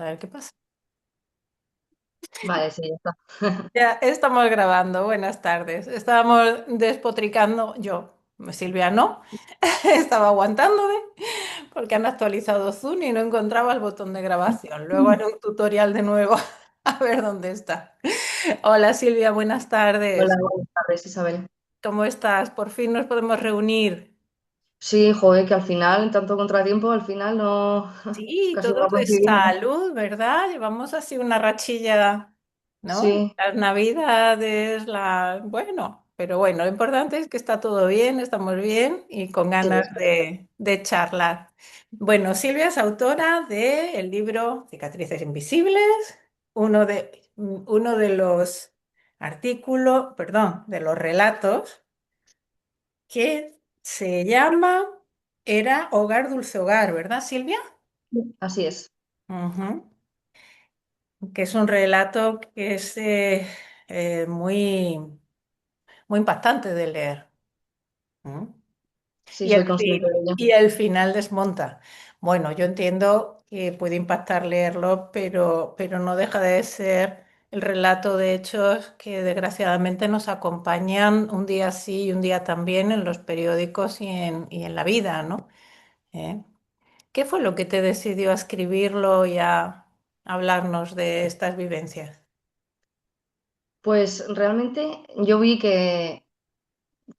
A ver qué pasa. Vale, sí, ya está. Ya estamos grabando. Buenas tardes. Estábamos despotricando. Yo, Silvia, no. Estaba aguantándome porque han actualizado Zoom y no encontraba el botón de grabación. Luego en un tutorial de nuevo a ver dónde está. Hola Silvia, buenas Hola, tardes. buenas tardes, Isabel. ¿Cómo estás? Por fin nos podemos reunir. Sí, joder, que al final, en tanto contratiempo, al final no, Sí, casi todo no de coincidimos. salud, ¿verdad? Llevamos así una rachilla, ¿no? Sí, Las navidades, bueno, pero bueno, lo importante es que está todo bien, estamos bien y con sí, ganas es verdad. de charlar. Bueno, Silvia es autora del libro Cicatrices Invisibles, uno de los artículos, perdón, de los relatos que se llama Era Hogar Dulce Hogar, ¿verdad, Silvia? Así es. Ujú. Que es un relato que es muy, muy impactante de leer. ¿Mm? Sí, soy consciente de ello. Y el final desmonta. Bueno, yo entiendo que puede impactar leerlo, pero no deja de ser el relato de hechos que desgraciadamente nos acompañan un día sí y un día también en los periódicos y en la vida, ¿no? ¿Eh? ¿Qué fue lo que te decidió a escribirlo y a hablarnos de estas vivencias? Pues realmente yo vi que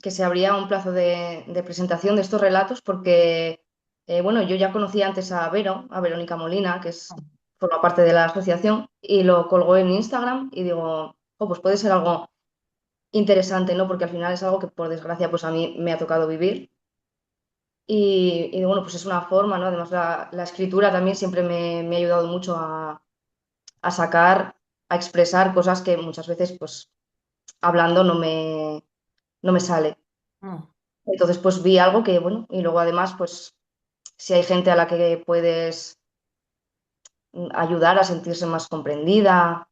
se abría un plazo de presentación de estos relatos porque, bueno, yo ya conocía antes a Vero, a Verónica Molina, forma parte de la asociación, y lo colgó en Instagram y digo, oh, pues puede ser algo interesante, ¿no? Porque al final es algo que por desgracia pues a mí me ha tocado vivir. Y, bueno, pues es una forma, ¿no? Además la escritura también siempre me ha ayudado mucho a sacar, a expresar cosas que muchas veces pues hablando no me sale. Mm. Entonces pues vi algo que, bueno, y luego además pues si hay gente a la que puedes ayudar a sentirse más comprendida,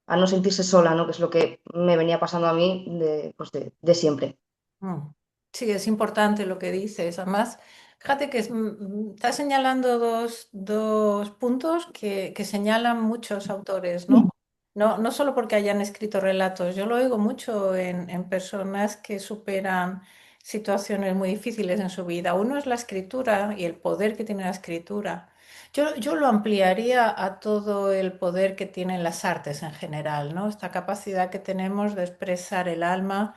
a no sentirse sola, ¿no? Que es lo que me venía pasando a mí pues de siempre. Mm. Sí, es importante lo que dices. Además, fíjate que estás señalando dos puntos que señalan muchos autores, ¿no? No solo porque hayan escrito relatos, yo lo oigo mucho en personas que superan situaciones muy difíciles en su vida. Uno es la escritura y el poder que tiene la escritura. Yo lo ampliaría a todo el poder que tienen las artes en general, ¿no? Esta capacidad que tenemos de expresar el alma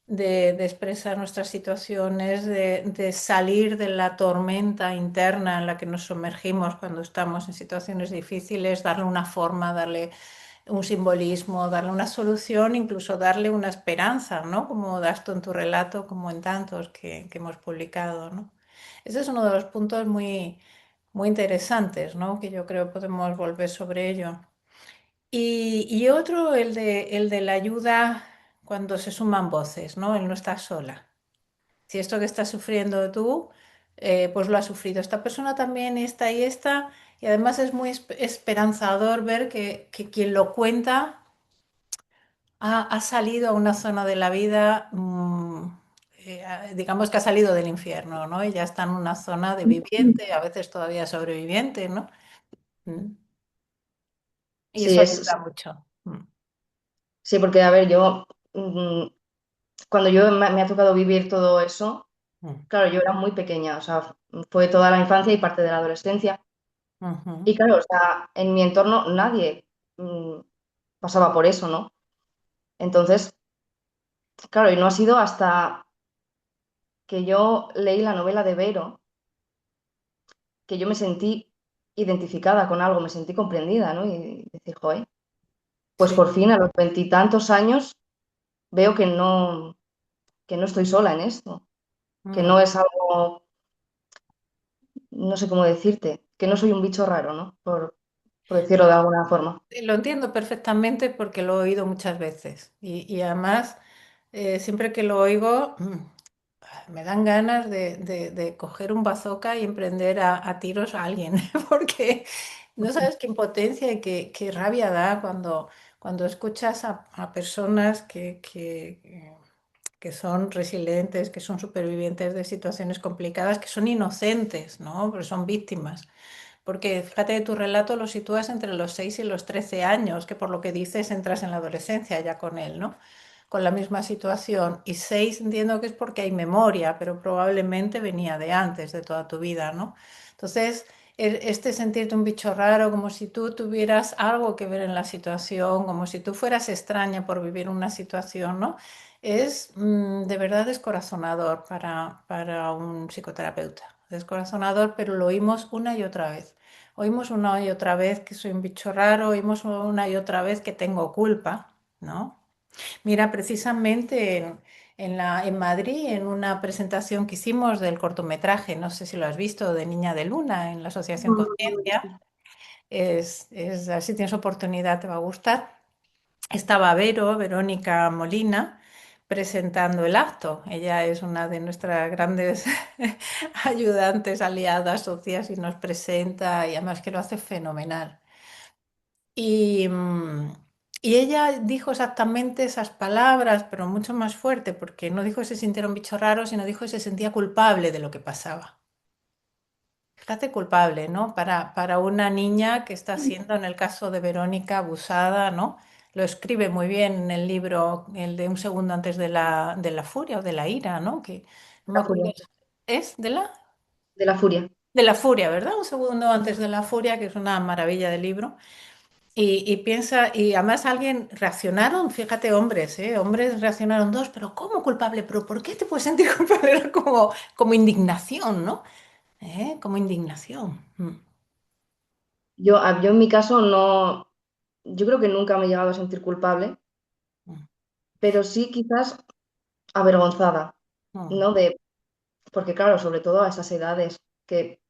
de expresar nuestras situaciones, de salir de la tormenta interna en la que nos sumergimos cuando estamos en situaciones difíciles, darle una forma, darle un simbolismo, darle una solución, incluso darle una esperanza, ¿no? Como das tú en tu relato, como en tantos que hemos publicado, ¿no? Ese es uno de los puntos muy, muy interesantes, ¿no? Que yo creo podemos volver sobre ello. Y otro, el de la ayuda cuando se suman voces, ¿no? El no estar sola. Si esto que estás sufriendo tú, pues lo ha sufrido esta persona también, esta y esta, y además es muy esperanzador ver que quien lo cuenta ha salido a una zona de la vida, digamos que ha salido del infierno, ¿no? Y ya está en una zona de viviente, a veces todavía sobreviviente, ¿no? Mm. Y Sí, eso ayuda mucho. Mm. sí, porque a ver, cuando me ha tocado vivir todo eso, Mm. claro, yo era muy pequeña, o sea, fue toda la infancia y parte de la adolescencia. Ujú. Y claro, o sea, en mi entorno nadie mm, pasaba por eso, ¿no? Entonces, claro, y no ha sido hasta que yo leí la novela de Vero que yo me sentí identificada con algo, me sentí comprendida, ¿no? Y decir, joder, pues Sí. por fin a los veintitantos años veo que no estoy sola en esto, que Mm. no es algo, no sé cómo decirte, que no soy un bicho raro, ¿no? Por decirlo de alguna forma. Lo entiendo perfectamente porque lo he oído muchas veces y además siempre que lo oigo me dan ganas de coger un bazooka y emprender a tiros a alguien porque no sabes qué impotencia y qué rabia da cuando escuchas a personas que son resilientes, que son supervivientes de situaciones complicadas, que son inocentes, ¿no? Pero son víctimas. porque fíjate, tu relato lo sitúas entre los 6 y los 13 años, que por lo que dices entras en la adolescencia ya con él, ¿no? Con la misma situación. Y 6 entiendo que es porque hay memoria, pero probablemente venía de antes, de toda tu vida, ¿no? Entonces, este sentirte un bicho raro, como si tú tuvieras algo que ver en la situación, como si tú fueras extraña por vivir una situación, ¿no? Es de verdad descorazonador para un psicoterapeuta. Descorazonador, pero lo oímos una y otra vez. Oímos una y otra vez que soy un bicho raro, oímos una y otra vez que tengo culpa, ¿no? Mira, precisamente en Madrid, en una presentación que hicimos del cortometraje, no sé si lo has visto, de Niña de Luna, en la Asociación No, no lo he Conciencia, visto. si tienes oportunidad te va a gustar. Estaba Verónica Molina, presentando el acto. Ella es una de nuestras grandes ayudantes, aliadas, socias y nos presenta y además que lo hace fenomenal. Y, y ella dijo exactamente esas palabras, pero mucho más fuerte, porque no dijo que se sintiera un bicho raro, sino dijo que se sentía culpable de lo que pasaba. Fíjate culpable, ¿no? Para una niña que está siendo, en el caso de Verónica, abusada, ¿no? Lo escribe muy bien en el libro, el de Un segundo antes de la furia o de la ira, ¿no? Que no me La acuerdo. furia. ¿Es De la furia. de la furia, ¿verdad? Un segundo antes de la furia, que es una maravilla de libro. Y piensa, y además alguien reaccionaron, fíjate, hombres, ¿eh? Hombres reaccionaron dos, pero ¿cómo culpable? ¿Pero por qué te puedes sentir culpable? Era como indignación, ¿no? Como indignación. Yo en mi caso no, yo creo que nunca me he llegado a sentir culpable, Mm, pero sí quizás avergonzada, mm, ¿no? Porque claro, sobre todo a esas edades que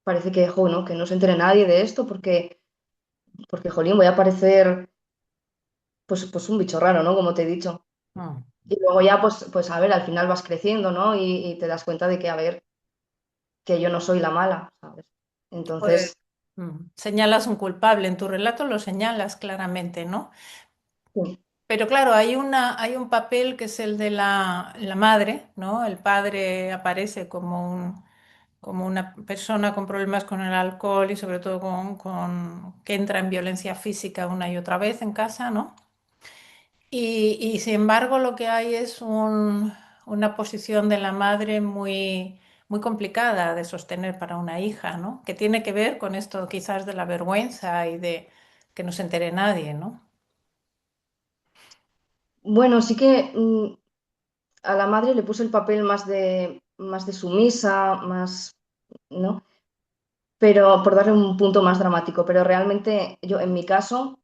parece que, jo, ¿no? Que no se entere nadie de esto porque, jolín, voy a parecer pues un bicho raro, ¿no? Como te he dicho. mm. Y luego ya, pues a ver, al final vas creciendo, ¿no? Y te das cuenta de que, a ver, que yo no soy la mala, ¿sabes? Pues Entonces, señalas un culpable, en tu relato lo señalas claramente, ¿no? sí, Pero claro, hay un papel que es el de la madre, ¿no? El padre aparece como una persona con problemas con el alcohol y sobre todo que entra en violencia física una y otra vez en casa, ¿no? Y sin embargo lo que hay es una posición de la madre muy complicada de sostener para una hija, ¿no? Que tiene que ver con esto quizás de la vergüenza y de que no se entere nadie, ¿no? bueno, sí que a la madre le puse el papel más de sumisa, más, ¿no? Pero por darle un punto más dramático, pero realmente yo, en mi caso,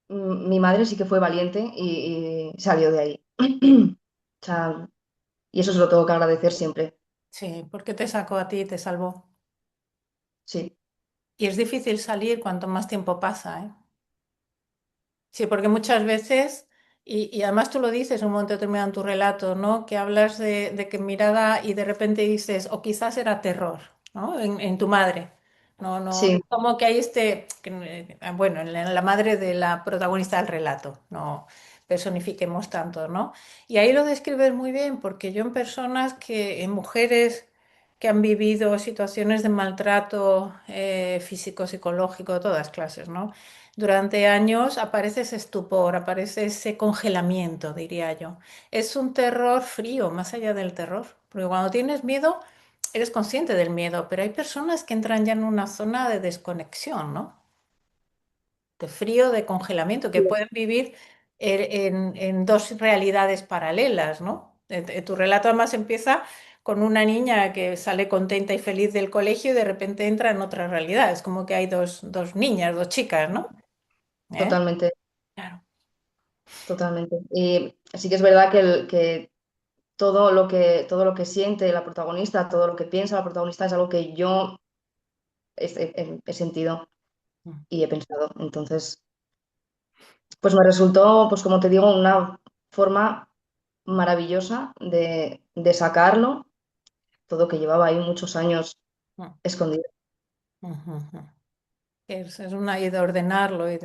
mi madre sí que fue valiente y salió de ahí. O sea, y eso se lo tengo que agradecer siempre, Sí, porque te sacó a ti y te salvó. sí, Y es difícil salir cuanto más tiempo pasa, ¿eh? Sí, porque muchas veces, y además tú lo dices en un momento determinado en tu relato, ¿no? Que hablas de que mirada y de repente dices, o quizás era terror, ¿no? En tu madre. No, no, sí, como que hay bueno, en la madre de la protagonista del relato, no personifiquemos tanto, ¿no? Y ahí lo describes muy bien, porque yo en mujeres que han vivido situaciones de maltrato físico, psicológico, de todas clases, ¿no? Durante años aparece ese estupor, aparece ese congelamiento, diría yo. Es un terror frío, más allá del terror, porque cuando tienes miedo, eres consciente del miedo, pero hay personas que entran ya en una zona de desconexión, ¿no? De frío, de congelamiento, que pueden vivir en dos realidades paralelas, ¿no? Tu relato además empieza con una niña que sale contenta y feliz del colegio y de repente entra en otra realidad. Es como que hay dos niñas, dos chicas, ¿no? ¿Eh? totalmente, Claro. totalmente. Y sí que es verdad que todo lo que siente la protagonista, todo lo que piensa la protagonista es algo que yo he sentido y he pensado. Entonces, pues me resultó, pues como te digo, una forma maravillosa de sacarlo, todo que llevaba ahí muchos años Mm, escondido. ujú, ujú. Es una y de ordenarlo y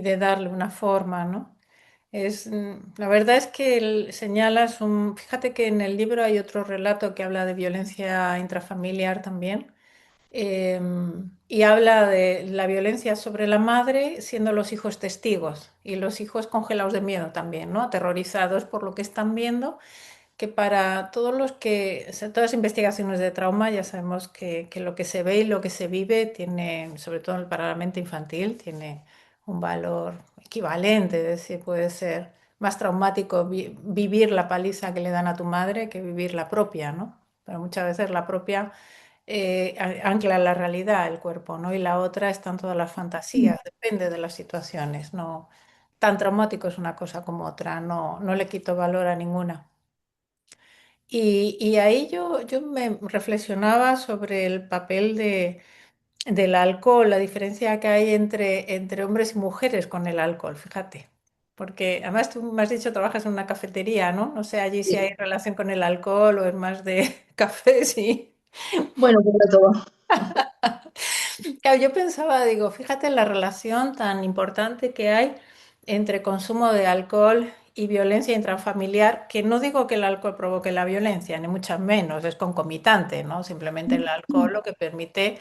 de darle una forma, ¿no? La verdad es que señalas fíjate que en el libro hay otro relato que habla de violencia intrafamiliar también, Y habla de la violencia sobre la madre siendo los hijos testigos y los hijos congelados de miedo también, ¿no? Aterrorizados por lo que están viendo, que para todos los que, o sea, todas las investigaciones de trauma ya sabemos que lo que se ve y lo que se vive tiene, sobre todo para la mente infantil, tiene un valor equivalente, es decir, puede ser más traumático vivir la paliza que le dan a tu madre que vivir la propia, ¿no? Pero muchas veces la propia ancla la realidad, el cuerpo, ¿no? Y la otra están todas las fantasías, depende de las situaciones, ¿no? Tan traumático es una cosa como otra, no, no le quito valor a ninguna. Y ahí yo me reflexionaba sobre el papel del alcohol, la diferencia que hay entre hombres y mujeres con el alcohol, fíjate. Porque además tú me has dicho trabajas en una cafetería, ¿no? No sé allí si hay Sí. relación con el alcohol o es más de café, sí. Bueno, sobre todo. Claro, yo pensaba, digo, fíjate la relación tan importante que hay entre consumo de alcohol y violencia intrafamiliar, que no digo que el alcohol provoque la violencia, ni mucho menos, es concomitante, ¿no? Simplemente el alcohol lo que permite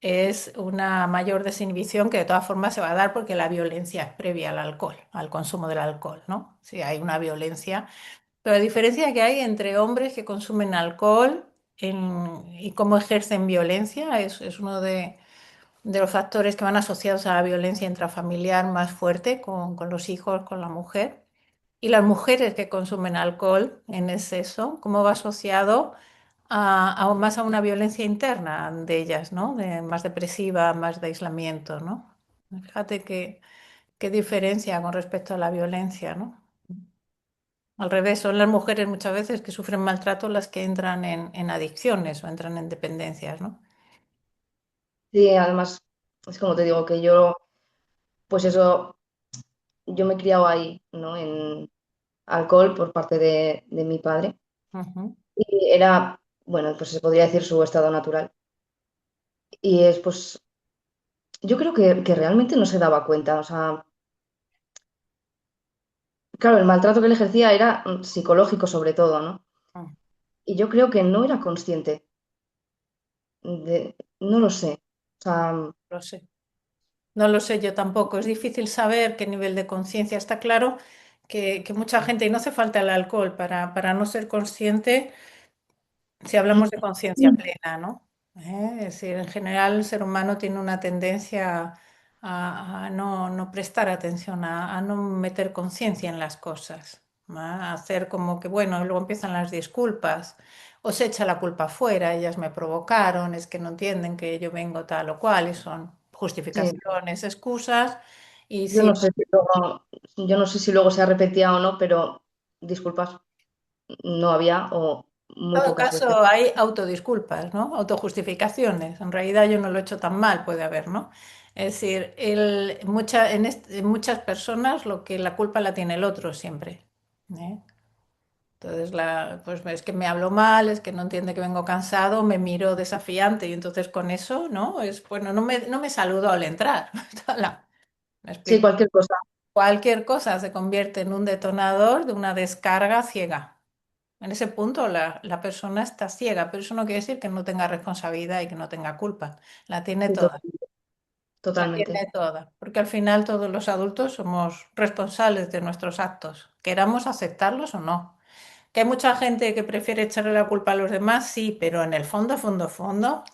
es una mayor desinhibición que de todas formas se va a dar porque la violencia es previa al alcohol, al consumo del alcohol, ¿no? Si hay una violencia, pero la diferencia que hay entre hombres que consumen alcohol y cómo ejercen violencia es uno de los factores que van asociados a la violencia intrafamiliar más fuerte con los hijos, con la mujer. Y las mujeres que consumen alcohol en exceso, cómo va asociado más a una violencia interna de ellas, ¿no? Más depresiva, más de aislamiento, ¿no? Fíjate qué diferencia con respecto a la violencia, ¿no? Al revés, son las mujeres muchas veces que sufren maltrato las que entran en adicciones o entran en dependencias, ¿no? Sí, además, es como te digo, que yo, pues eso, yo me he criado ahí, ¿no? En alcohol por parte de mi padre. Ujú. Y era, bueno, pues se podría decir su estado natural. Y es, pues, yo creo que realmente no se daba cuenta. O sea, claro, el maltrato que él ejercía era psicológico sobre todo, ¿no? Mm, Y yo creo que no era consciente no lo sé. O sea, lo sé. No lo sé yo tampoco. Es difícil saber qué nivel de conciencia. Está claro que mucha gente, y no hace falta el alcohol para no ser consciente, si hablamos de conciencia plena, ¿no? Es decir, en general el ser humano tiene una tendencia a no prestar atención, a no meter conciencia en las cosas, ¿no? A hacer como que, bueno, luego empiezan las disculpas, o se echa la culpa afuera, ellas me provocaron, es que no entienden que yo vengo tal o cual, y son sí, justificaciones, excusas, y yo si no sé si luego, yo no sé si luego se repetía o no, pero disculpas, no había o en muy todo pocas veces. caso, hay autodisculpas, ¿no? Autojustificaciones. En realidad yo no lo he hecho tan mal, puede haber, ¿no? Es decir, en muchas personas lo que la culpa la tiene el otro siempre. ¿Eh? Entonces, pues es que me hablo mal, es que no entiende que vengo cansado, me miro desafiante y entonces con eso, ¿no? Bueno, no me saludó al entrar. Hala, ¿me Sí, explico? cualquier cosa. Cualquier cosa se convierte en un detonador de una descarga ciega. En ese punto la persona está ciega, pero eso no quiere decir que no tenga responsabilidad y que no tenga culpa. La tiene Sí, toda, la totalmente. tiene toda, porque al final todos los adultos somos responsables de nuestros actos, queramos aceptarlos o no. Que hay mucha gente que prefiere echarle la culpa a los demás, sí, pero en el fondo, fondo, fondo,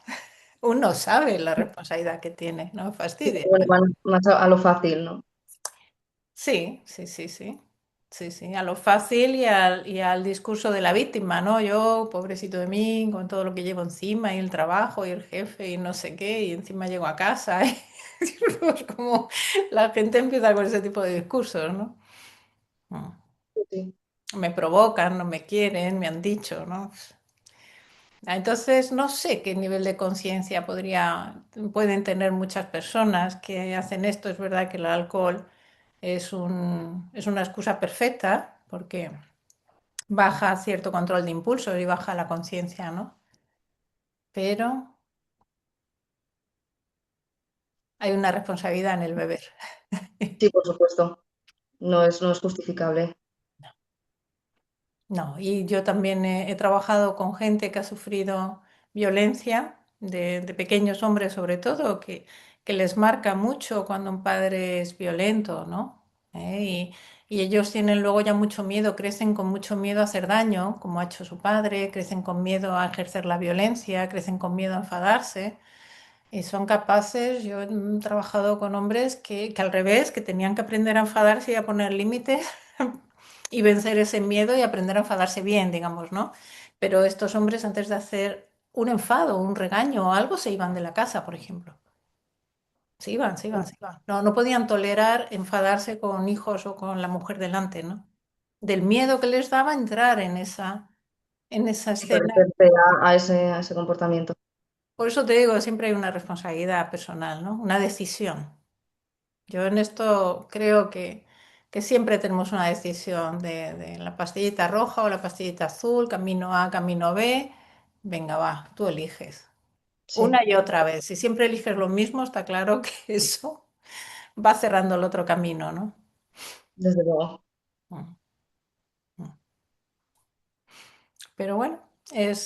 uno sabe la responsabilidad que tiene, no me Sí, fastidia. bueno, van más a lo fácil, ¿no? Sí, sí, sí, sí. Sí, sí, a lo fácil y al discurso de la víctima, ¿no? Yo, pobrecito de mí, con todo lo que llevo encima y el trabajo y el jefe y no sé qué, y encima llego a casa. Es como la gente empieza con ese tipo de discursos, ¿no? Mm. Sí, sí. Me provocan, no me quieren, me han dicho, ¿no? Entonces, no sé qué nivel de conciencia pueden tener muchas personas que hacen esto. Es verdad que el alcohol es una excusa perfecta porque baja cierto control de impulsos y baja la conciencia, ¿no? Pero hay una responsabilidad en el beber. Sí, por supuesto. No es justificable. No, y yo también he trabajado con gente que ha sufrido violencia de pequeños hombres sobre todo, que les marca mucho cuando un padre es violento, ¿no? Y ellos tienen luego ya mucho miedo, crecen con mucho miedo a hacer daño, como ha hecho su padre, crecen con miedo a ejercer la violencia, crecen con miedo a enfadarse. Y son capaces, yo he trabajado con hombres que al revés, que tenían que aprender a enfadarse y a poner límites y vencer ese miedo y aprender a enfadarse bien, digamos, ¿no? Pero estos hombres antes de hacer un enfado, un regaño o algo, se iban de la casa, por ejemplo. Se iban, se iban, se iban. No, no podían tolerar enfadarse con hijos o con la mujer delante, ¿no? Del miedo que les daba entrar en esa Y escena. parecerte a ese comportamiento. Por eso te digo, siempre hay una responsabilidad personal, ¿no? Una decisión. Yo en esto creo que siempre tenemos una decisión de la pastillita roja o la pastillita azul, camino A, camino B. Venga, va, tú eliges. Sí, Una y otra vez. Si siempre eliges lo mismo, está claro que eso va cerrando el otro camino, ¿no? desde luego. Mm, mm. Pero bueno,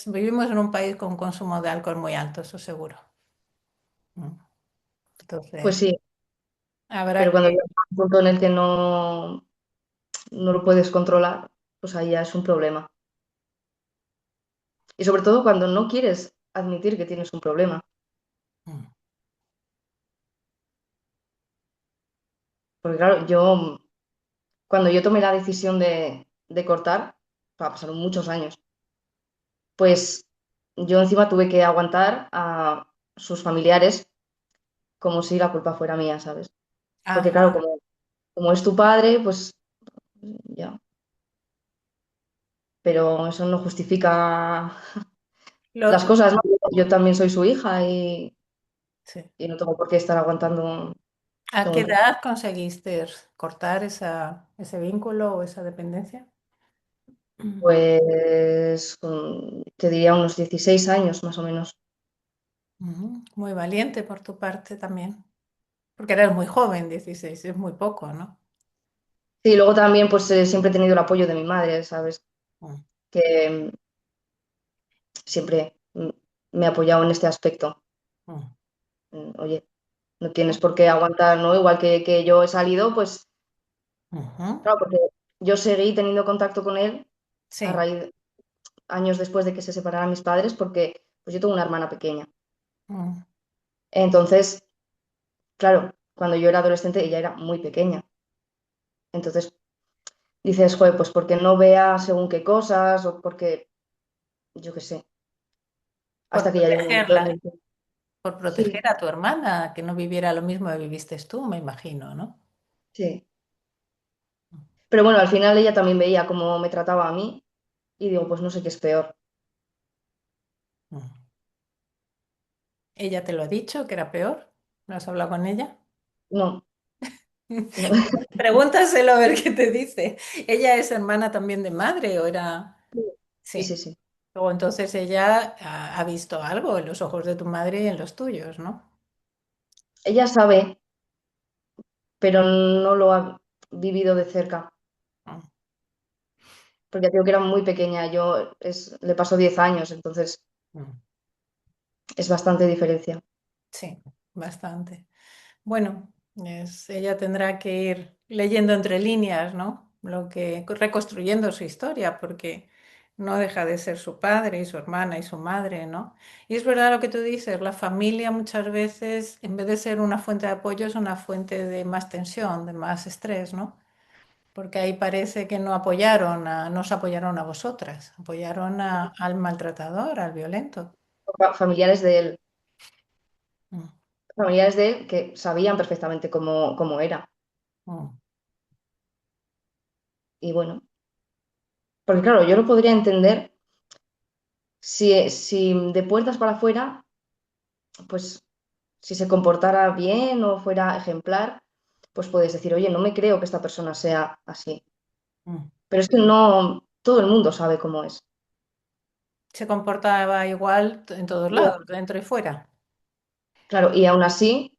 vivimos en un país con consumo de alcohol muy alto, eso seguro. Mm. Pues Entonces, sí, pero habrá cuando que... llega un punto en el que no lo puedes controlar, pues ahí ya es un problema. Y sobre todo cuando no quieres admitir que tienes un problema. Mm. Porque claro, cuando yo tomé la decisión de cortar, pasaron muchos años, pues yo encima tuve que aguantar a sus familiares como si la culpa fuera mía, ¿sabes? Porque claro, Ajá. como es tu padre, pues ya, pero eso no justifica las Lo- cosas, ¿no? Yo también soy su hija sí. y no tengo por qué estar aguantando ¿A todo qué un tiempo. edad conseguiste cortar ese vínculo o esa dependencia? Pues te diría unos 16 años más o menos. Ujú. Muy valiente por tu parte también, porque eres muy joven, 16 es muy poco, ¿no? Sí, luego también pues siempre he tenido el apoyo de mi madre, ¿sabes? Mm, Que siempre me ha apoyado en este aspecto. mm, Oye, no tienes por qué aguantar, ¿no? Igual que yo he salido, pues ujú. claro, porque yo seguí teniendo contacto con él a Sí. raíz, años después de que se separaran mis padres, porque pues yo tengo una hermana pequeña. Mm. Entonces, claro, cuando yo era adolescente ella era muy pequeña. Entonces dices, joder, pues porque no vea según qué cosas o porque, yo qué sé, Por hasta que ya llegó un momento en protegerla, el que por sí, proteger a tu hermana, que no viviera lo mismo que viviste tú, me imagino, ¿no? sí. Pero bueno, al final ella también veía cómo me trataba a mí y digo, pues no sé qué es peor. Mm. ¿Ella te lo ha dicho que era peor? ¿No has hablado con ella? No, no. Pregúntaselo a ver qué te dice. ¿Ella es hermana también de madre o era...? Sí, sí, Sí. sí. O entonces ella ha visto algo en los ojos de tu madre y en los tuyos, ¿no? Ella sabe, pero no lo ha vivido de cerca, Mm, porque ya digo que era muy pequeña, le pasó 10 años, entonces mm. es bastante diferencia. Sí, bastante. Bueno, ella tendrá que ir leyendo entre líneas, ¿no? Reconstruyendo su historia, porque no deja de ser su padre y su hermana y su madre, ¿no? Y es verdad lo que tú dices, la familia muchas veces, en vez de ser una fuente de apoyo, es una fuente de más tensión, de más estrés, ¿no? Porque ahí parece que no os apoyaron a vosotras, apoyaron al maltratador, al violento. Familiares de él, Mm, familiares de él que sabían perfectamente cómo era. mm. Y bueno, porque claro, yo lo podría entender si de puertas para afuera, pues si se comportara bien o fuera ejemplar, pues puedes decir, oye, no me creo que esta persona sea así. Mm. Pero es que no, todo el mundo sabe cómo es. Se comportaba igual en todos Ya. lados, dentro y fuera. Claro, y aún así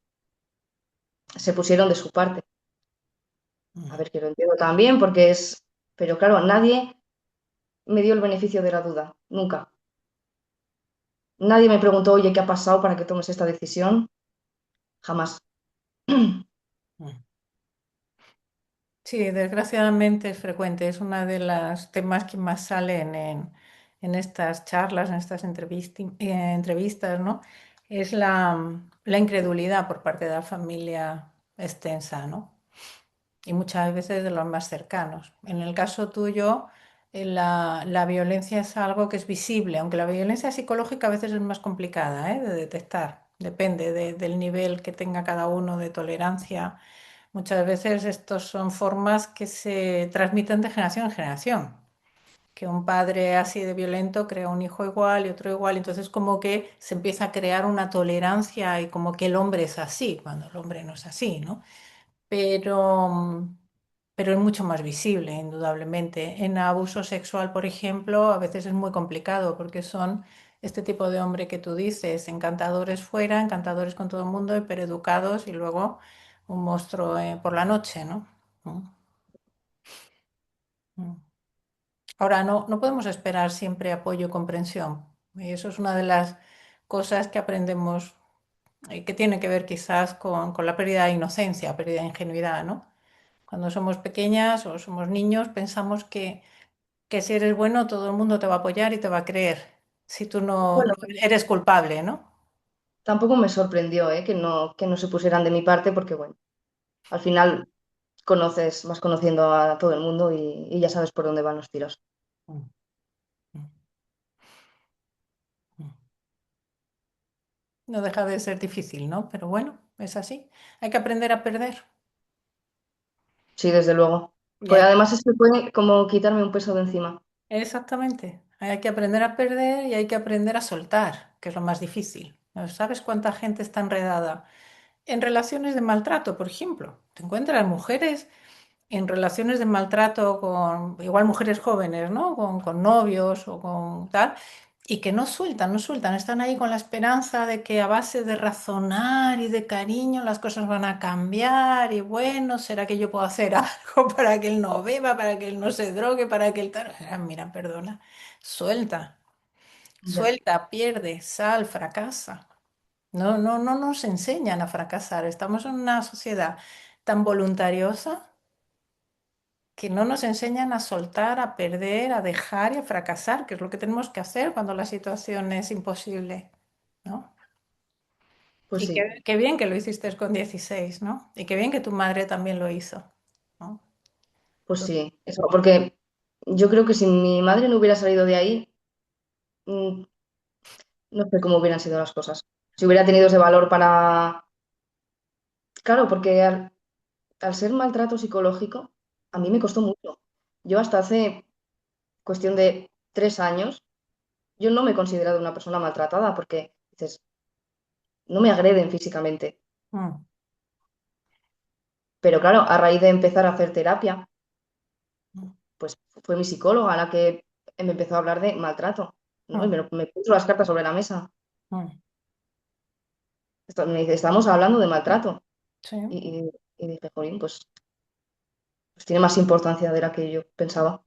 se pusieron de su parte. A Mm. ver, que lo entiendo también porque pero claro, nadie me dio el beneficio de la duda, nunca. Nadie me preguntó, oye, ¿qué ha pasado para que tomes esta decisión? Jamás. Mm. Sí, desgraciadamente es frecuente, es una de las temas que más salen en estas charlas, en estas entrevistas, ¿no? Es la incredulidad por parte de la familia extensa, ¿no? Y muchas veces de los más cercanos. En el caso tuyo, la violencia es algo que es visible, aunque la violencia psicológica a veces es más complicada, de detectar. Depende del nivel que tenga cada uno de tolerancia. Muchas veces estos son formas que se transmiten de generación en generación. Que un padre así de violento crea un hijo igual y otro igual, entonces como que se empieza a crear una tolerancia y como que el hombre es así, cuando el hombre no es así, ¿no? pero, pero es mucho más visible, indudablemente. En abuso sexual, por ejemplo, a veces es muy complicado porque son este tipo de hombre que tú dices, encantadores fuera, encantadores con todo el mundo, hipereducados y luego un monstruo por la noche, ¿no? Mm, mm. Ahora, no podemos esperar siempre apoyo y comprensión. Y eso es una de las cosas que aprendemos que tiene que ver quizás con la pérdida de inocencia, pérdida de ingenuidad, ¿no? Cuando somos pequeñas o somos niños, pensamos que si eres bueno, todo el mundo te va a apoyar y te va a creer. Si tú no Bueno, eres culpable, ¿no? tampoco me sorprendió, que no se pusieran de mi parte porque, bueno, al final conoces, vas conociendo a todo el mundo y ya sabes por dónde van los tiros. Mm, mm, mm. No deja de ser difícil, ¿no? Pero bueno, es así. Hay que aprender a perder. Sí, desde luego. Y Pues hay que- además es que puede como quitarme un peso de encima. Exactamente. Hay que aprender a perder y hay que aprender a soltar, que es lo más difícil. ¿No sabes cuánta gente está enredada en relaciones de maltrato, por ejemplo? Te encuentras mujeres en relaciones de maltrato con, igual mujeres jóvenes, ¿no? Con novios o con tal, y que no sueltan, no sueltan, están ahí con la esperanza de que a base de razonar y de cariño las cosas van a cambiar y bueno, ¿será que yo puedo hacer algo para que él no beba, para que él no se drogue, para que él tal? Ah, mira, perdona, suelta, Ya. suelta, pierde, sal, fracasa. No nos enseñan a fracasar. Estamos en una sociedad tan voluntariosa que no nos enseñan a soltar, a perder, a dejar y a fracasar, que es lo que tenemos que hacer cuando la situación es imposible, ¿no? Pues Y sí, qué bien que lo hiciste con 16, ¿no? Y qué bien que tu madre también lo hizo, ¿no? pues Tú- sí. Porque yo creo que si mi madre no hubiera salido de ahí, mm, no sé cómo hubieran sido las cosas. Si hubiera tenido ese valor para... Claro, porque al ser maltrato psicológico, a mí me costó mucho. Yo hasta hace cuestión de 3 años, yo no me he considerado una persona maltratada porque dices, no me agreden físicamente. Mm, Pero claro, a raíz de empezar a hacer terapia, mm, pues fue mi psicóloga la que me empezó a hablar de maltrato, ¿no? Y mm, me puso las cartas sobre la mesa. mm. Me dice, estamos hablando de maltrato. Sí. Y dije, jolín, pues tiene más importancia de la que yo pensaba.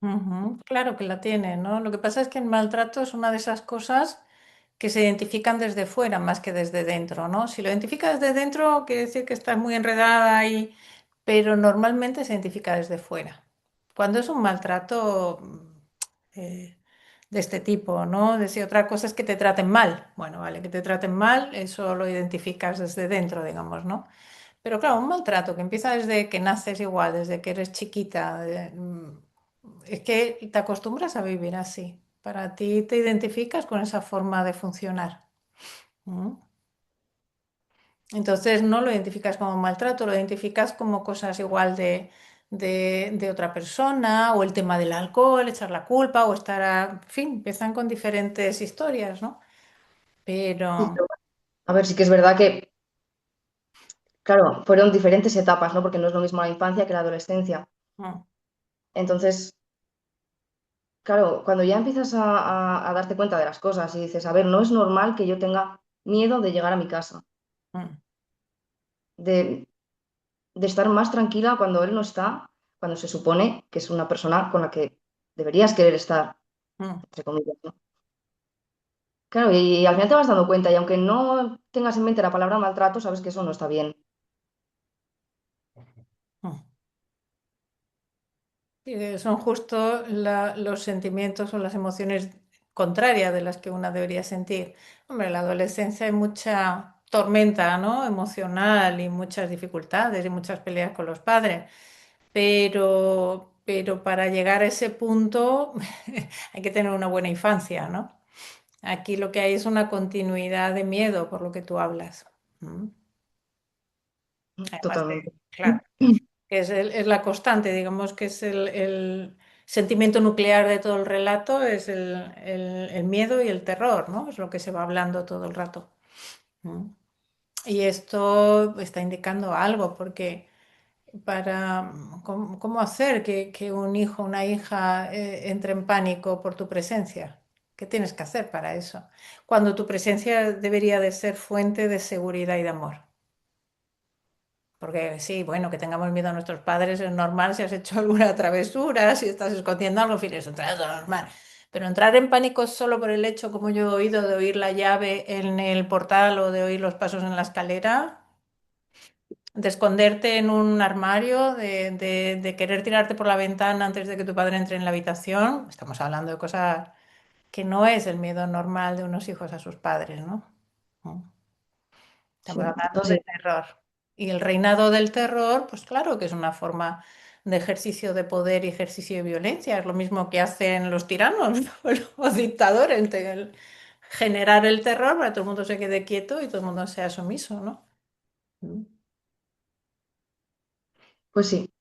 Ujú, claro que la tiene, ¿no? Lo que pasa es que el maltrato es una de esas cosas que se identifican desde fuera más que desde dentro, ¿no? Si lo identificas desde dentro, quiere decir que estás muy enredada ahí, pero normalmente se identifica desde fuera. Cuando es un maltrato de este tipo, ¿no? De si otra cosa es que te traten mal. Bueno, vale, que te traten mal, eso lo identificas desde dentro, digamos, ¿no? Pero claro, un maltrato que empieza desde que naces igual, desde que eres chiquita, es que te acostumbras a vivir así. Para ti te identificas con esa forma de funcionar. ¿Mm? Entonces no lo identificas como maltrato, lo identificas como cosas igual de otra persona, o el tema del alcohol, echar la culpa, o estar, en fin, empiezan con diferentes historias, ¿no? Sí, Pero, pero a ver, sí que es verdad que, claro, fueron diferentes etapas, ¿no? Porque no es lo mismo la infancia que la adolescencia. mm, Entonces, claro, cuando ya empiezas a darte cuenta de las cosas y dices, a ver, no es normal que yo tenga miedo de llegar a mi casa, mm, de, de estar más tranquila cuando él no está, cuando se supone que es una persona con la que deberías querer estar, mm, entre comillas, ¿no? Claro, y al final te vas dando cuenta, y aunque no tengas en mente la palabra maltrato, sabes que eso no está bien. Mm. Sí, son justo los sentimientos o las emociones contrarias de las que una debería sentir. Hombre, en la adolescencia hay mucha tormenta, ¿no? Emocional y muchas dificultades y muchas peleas con los padres. Pero para llegar a ese punto hay que tener una buena infancia, ¿no? Aquí lo que hay es una continuidad de miedo, por lo que tú hablas. ¿Mm? Además Totalmente. de, claro, que es la constante, digamos que es el sentimiento nuclear de todo el relato, es el miedo y el terror, ¿no? Es lo que se va hablando todo el rato. ¿Mm? Y esto está indicando algo, porque para cómo hacer que un hijo o una hija entre en pánico por tu presencia. ¿Qué tienes que hacer para eso? Cuando tu presencia debería de ser fuente de seguridad y de amor. Porque sí, bueno, que tengamos miedo a nuestros padres es normal si has hecho alguna travesura, si estás escondiendo algo, en fin, eso es normal. Pero entrar en pánico solo por el hecho, como yo he oído, de oír la llave en el portal o de oír los pasos en la escalera, de esconderte en un armario, de querer tirarte por la ventana antes de que tu padre entre en la habitación, estamos hablando de cosas que no es el miedo normal de unos hijos a sus padres, ¿no? ¿No? Sí, Estamos no hablando de sé. terror. Y el reinado del terror, pues claro que es una forma de ejercicio de poder y ejercicio de violencia. Es lo mismo que hacen los tiranos o los dictadores, generar el terror para que todo el mundo se quede quieto y todo el mundo sea sumiso, ¿no? Mm. Pues sí,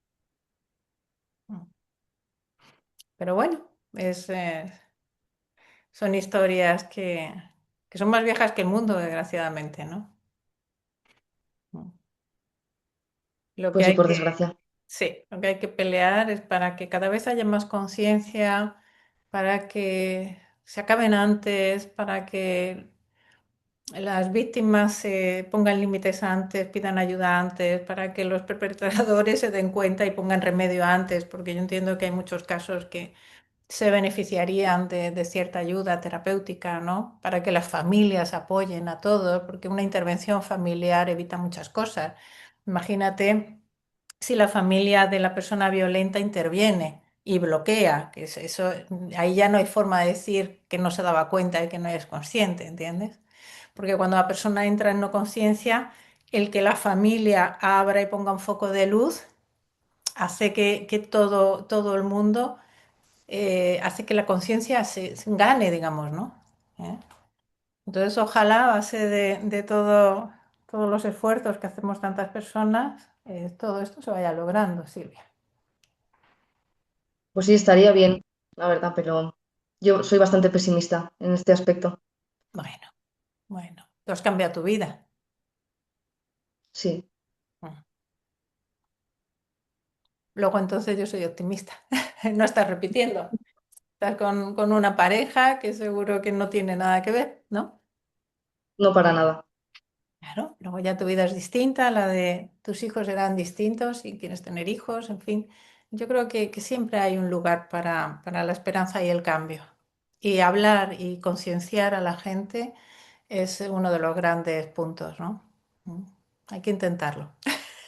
Pero bueno, son historias que son más viejas que el mundo, desgraciadamente, ¿no? Mm. Lo que pues sí, hay por que, desgracia. sí, lo que hay que pelear es para que cada vez haya más conciencia, para que se acaben antes, para que las víctimas se pongan límites antes, pidan ayuda antes, para que los perpetradores se den cuenta y pongan remedio antes, porque yo entiendo que hay muchos casos que se beneficiarían de cierta ayuda terapéutica, ¿no? Para que las familias apoyen a todos, porque una intervención familiar evita muchas cosas. Imagínate si la familia de la persona violenta interviene y bloquea, que es eso, ahí ya no hay forma de decir que no se daba cuenta y que no es consciente, ¿entiendes? Porque cuando la persona entra en no conciencia, el que la familia abra y ponga un foco de luz hace que todo el mundo hace que la conciencia se gane, digamos, ¿no? ¿Eh? Entonces, ojalá a base de todos los esfuerzos que hacemos tantas personas, todo esto se vaya logrando, Silvia. Pues sí, estaría bien, la verdad, pero yo soy bastante pesimista en este aspecto. Bueno, bueno, tú has cambiado tu vida. Sí, Mm. Luego entonces yo soy optimista. No estás repitiendo. Estás con una pareja que seguro que no tiene nada que ver, ¿no? no para nada. Claro, luego ya tu vida es distinta, la de tus hijos serán distintos si quieres tener hijos, en fin. Yo creo que siempre hay un lugar para la esperanza y el cambio. Y hablar y concienciar a la gente es uno de los grandes puntos, ¿no? Mm. Hay que intentarlo.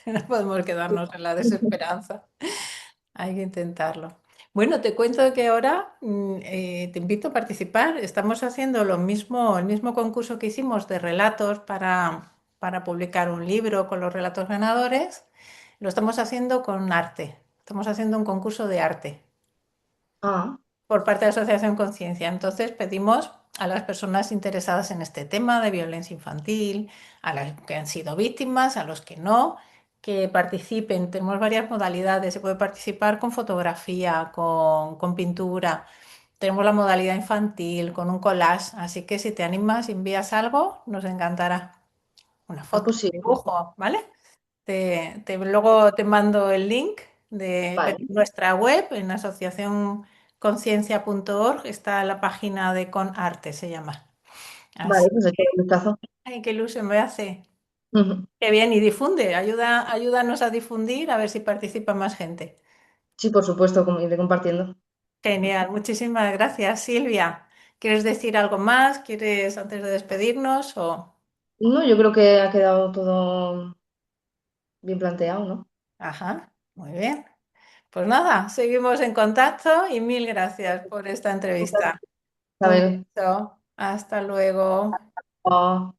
No podemos quedarnos en la desesperanza. Hay que intentarlo. Bueno, te cuento que ahora te invito a participar. Estamos haciendo el mismo concurso que hicimos de relatos para publicar un libro con los relatos ganadores. Lo estamos haciendo con arte. Estamos haciendo un concurso de arte Ah, por parte de la Asociación Conciencia. Entonces pedimos a las personas interesadas en este tema de violencia infantil, a las que han sido víctimas, a los que no, que participen. Tenemos varias modalidades. Se puede participar con fotografía, con pintura. Tenemos la modalidad infantil, con un collage. Así que si te animas y envías algo, nos encantará. Una foto, pues sí. un dibujo, ¿vale? Luego te mando el link de Vale, nuestra web en asociacionconciencia.org. Está la página de Conarte, se llama. vale, Así pues que, echar un vistazo. ay, qué ilusión me hace. Ujú. Qué bien, y difunde, ayúdanos a difundir a ver si participa más gente. Sí, por supuesto, iré compartiendo. Genial, muchísimas gracias, Silvia. ¿Quieres decir algo más? ¿Quieres antes de despedirnos o...? No, yo creo que ha quedado todo bien planteado, ¿no? Ajá, muy bien. Pues nada, seguimos en contacto y mil gracias por esta entrevista. Un Isabel. beso. Hasta luego. Ah,